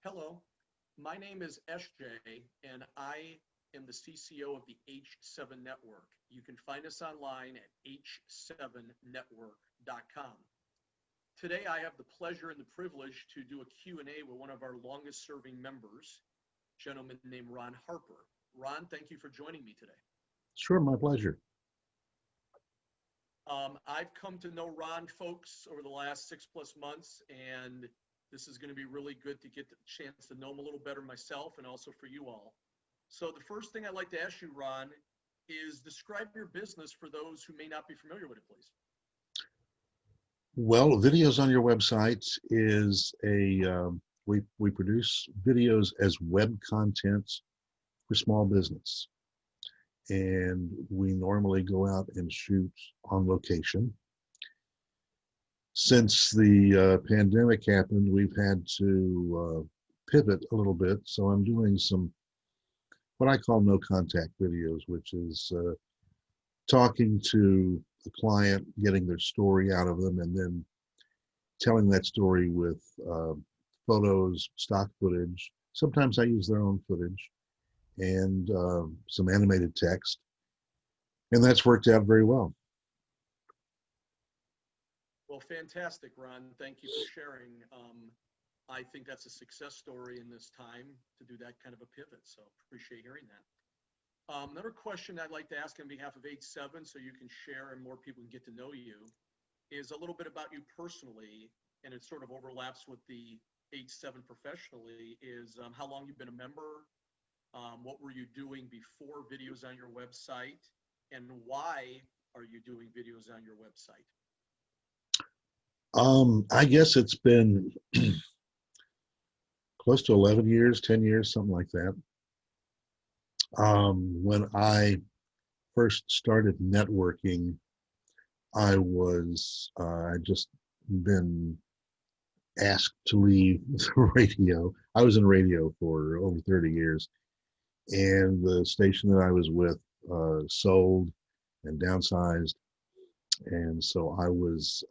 Hello, my name is SJ, and I am the CCO of the H7 Network. You can find us online at h7network.com. Today, I have the pleasure and the privilege to do a Q&A with one of our longest serving members, a gentleman named Ron Harper. Ron, thank you for joining me today. Sure, my pleasure. I've come to know Ron, folks, over the last 6+ months, and this is going to be really good to get the chance to know him a little better myself and also for you all. So the first thing I'd like to ask you, Ron, is describe your business for those who may not be familiar with it, please. Well, videos on your website is we produce videos as web content for small business, and we normally go out and shoot on location. Since the pandemic happened, we've had to pivot a little bit, so I'm doing some what I call no contact videos, which is talking to the client, getting their story out of them, and then telling that story with photos, stock footage. Sometimes I use their own footage and some animated text, and that's worked out very well. Well, fantastic, Ron. Thank you for sharing. I think that's a success story in this time to do that kind of a pivot, so appreciate hearing that. Another question I'd like to ask on behalf of H7 so you can share and more people can get to know you is a little bit about you personally, and it sort of overlaps with the H7 professionally, is how long you've been a member, what were you doing before videos on your website, and why are you doing videos on your website? I guess it's been close to 11 years, 10 years, something like that. When I first started networking, I'd just been asked to leave the radio. I was in radio for over 30 years, and the station that I was with sold and downsized, and so I was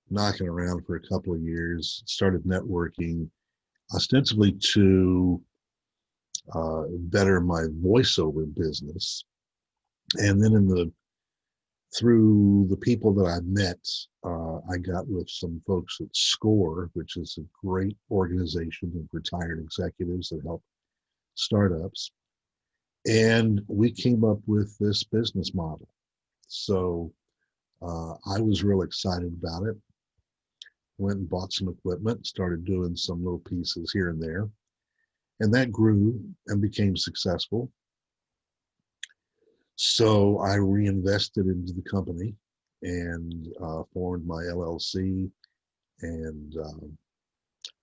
knocking around for a couple of years, started networking ostensibly to better my voiceover business. And then through the people that I met, I got with some folks at SCORE, which is a great organization of retired executives that help startups. And we came up with this business model. So I was real excited about it. Went and bought some equipment, started doing some little pieces here and there. And that grew and became successful. So I reinvested into the company and formed my LLC and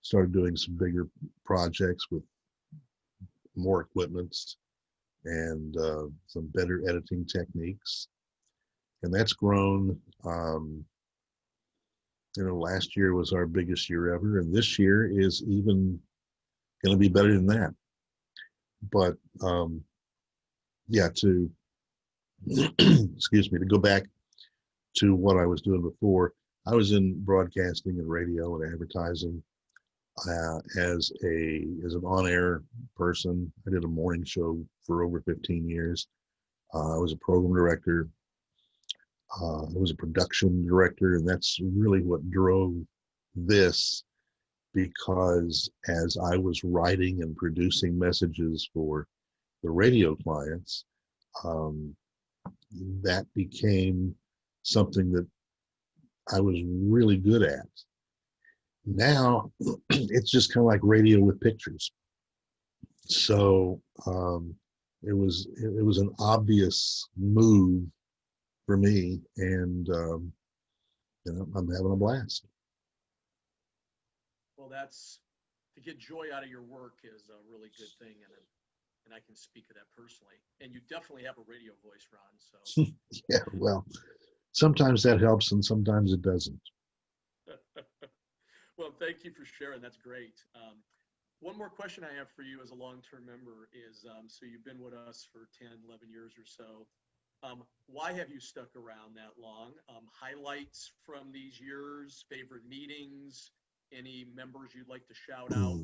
started doing some bigger projects with more equipment and some better editing techniques. And that's grown. Last year was our biggest year ever, and this year is even going to be better than that. But yeah, to excuse me, to go back to what I was doing before, I was in broadcasting and radio and advertising as an on-air person. I did a morning show for over 15 years. I was a program director. I was a production director, and that's really what drove this, because as I was writing and producing messages for the radio clients, that became something that I was really good at. Now it's just kind of like radio with pictures. So it was an obvious move for me, and I'm having a blast. Well, to get joy out of your work is a really good thing, and I can speak of that personally. And you definitely have a radio voice, Ron. So Yeah, well, sometimes that helps and sometimes it doesn't. Well, thank you for sharing. That's great. One more question I have for you as a long-term member is, so you've been with us for 10, 11 years or so. Why have you stuck around that long? Highlights from these years, favorite meetings, any members you'd like to shout out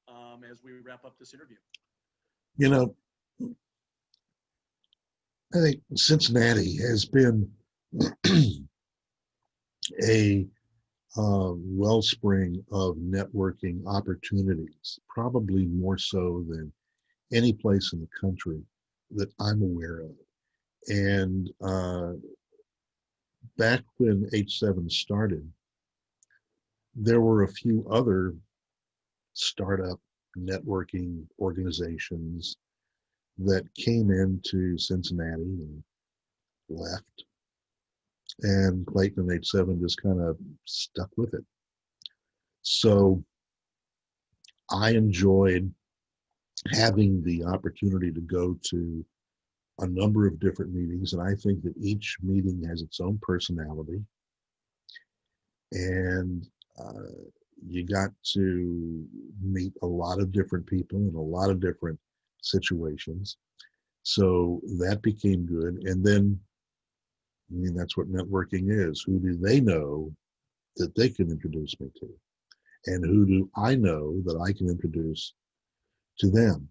Hmm. as we wrap up this interview? You know, I think Cincinnati has been a wellspring of networking opportunities, probably more so than any place in the country that I'm aware of. And back when H7 started, there were a few other startup networking organizations that came into Cincinnati and left. And Clayton and H7 just kind of stuck with it. So I enjoyed having the opportunity to go to a number of different meetings, and I think that each meeting has its own personality, and you got to meet a lot of different people in a lot of different situations. So that became good. And then, I mean, that's what networking is. Who do they know that they can introduce me to? And who do I know that I can introduce to them?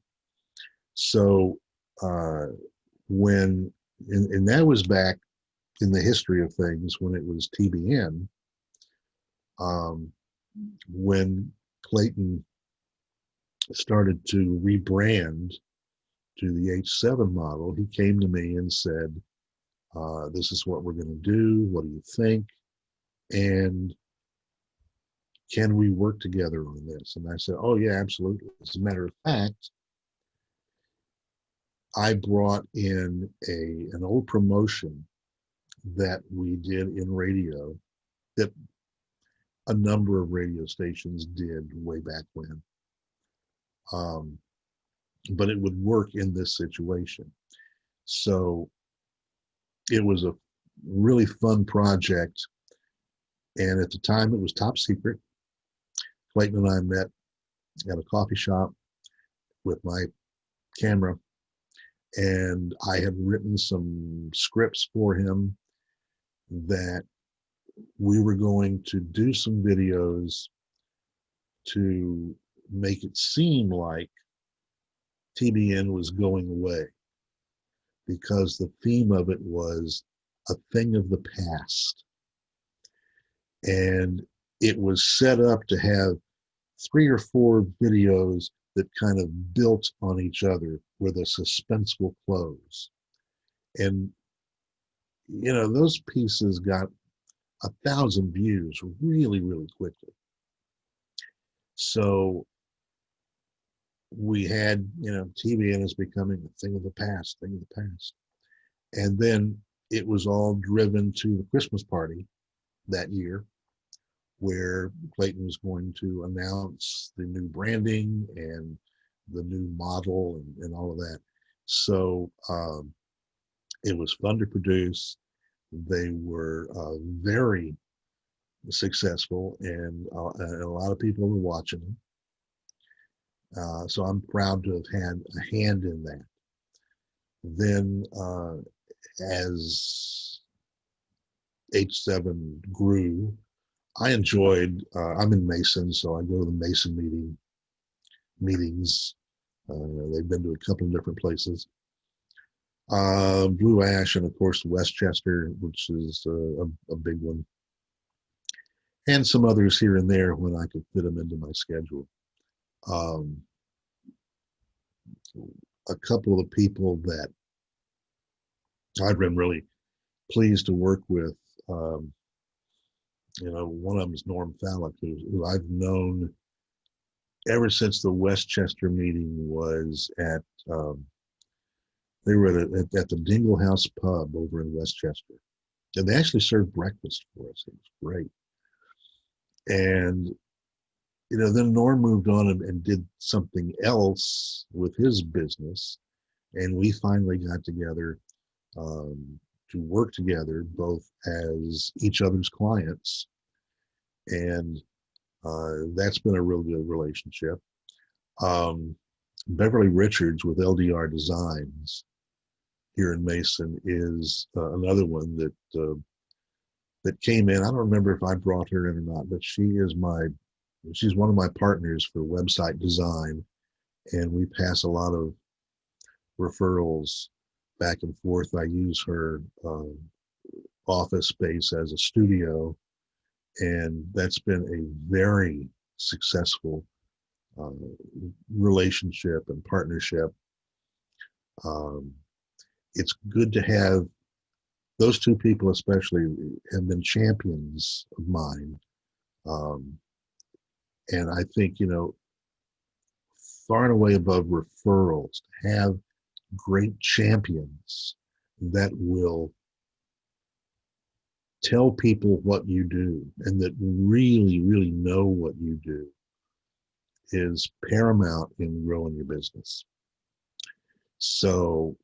So when, and that was back in the history of things when it was TBN, when Clayton started to rebrand to the H7 model, he came to me and said, this is what we're going to do. What do you think? And can we work together on this? And I said, oh, yeah, absolutely. As a matter of fact, I brought in an old promotion that we did in radio that a number of radio stations did way back when. But it would work in this situation. So it was a really fun project. And at the time, it was top secret. Clayton and I met at a coffee shop with my camera, and I had written some scripts for him that we were going to do some videos to make it seem like TBN was going away, because the theme of it was a thing of the past. And it was set up to have 3 or 4 videos that kind of built on each other with a suspenseful close. And, you know, those pieces got 1,000 views really, really quickly. So we had, you know, TBN is becoming a thing of the past, thing of the past. And then it was all driven to the Christmas party that year, where Clayton was going to announce the new branding and the new model and all of that. So it was fun to produce. They were very successful, and a lot of people were watching them. So I'm proud to have had a hand in that. Then as H7 grew, I enjoyed, I'm in Mason, so I go to the Mason meetings. They've been to a couple of different places. Blue Ash, and of course Westchester, which is a big one. And some others here and there when I could fit them into my schedule. A couple of the people that I've been really pleased to work with, you know, one of them is Norm Fallick, who I've known ever since the Westchester meeting was at, they were at the Dingle House Pub over in Westchester. And they actually served breakfast for us. It was great. And, you know, then Norm moved on and did something else with his business. And we finally got together to work together, both as each other's clients. And that's been a real good relationship. Beverly Richards with LDR Designs here in Mason is another one that came in. I don't remember if I brought her in or not, but she is my She's one of my partners for website design, and we pass a lot of referrals back and forth. I use her office space as a studio, and that's been a very successful uh, relationship and partnership. Um, it's good to have those two people, especially, have been champions of mine. Um, and I think, far and away above referrals, to have great champions that will tell people what you do and that really, really know what you do is paramount in growing your business. So,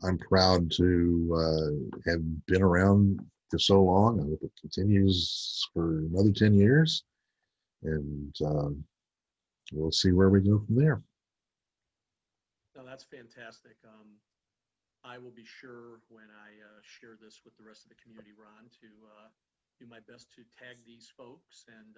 I'm proud to have been around for so long. I hope it continues for another 10 years, and we'll see where we go from there. No, that's fantastic. I will be sure when I share this with the rest of the community, Ron, to do my best to tag these folks and,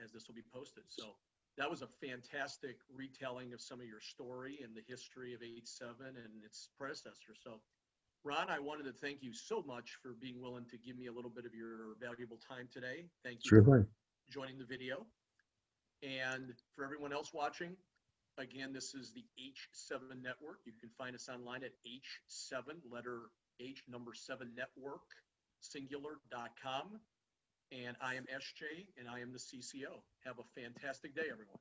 as this will be posted. So that was a fantastic retelling of some of your story and the history of H7 and its predecessor. So, Ron, I wanted to thank you so much for being willing to give me a little bit of your valuable time today. Thank you Sure for thing. joining the video. And for everyone else watching, again, this is the H7 Network. You can find us online at H7, letter H, number 7 network, singular.com. And I am SJ, and I am the CCO. Have a fantastic day, everyone.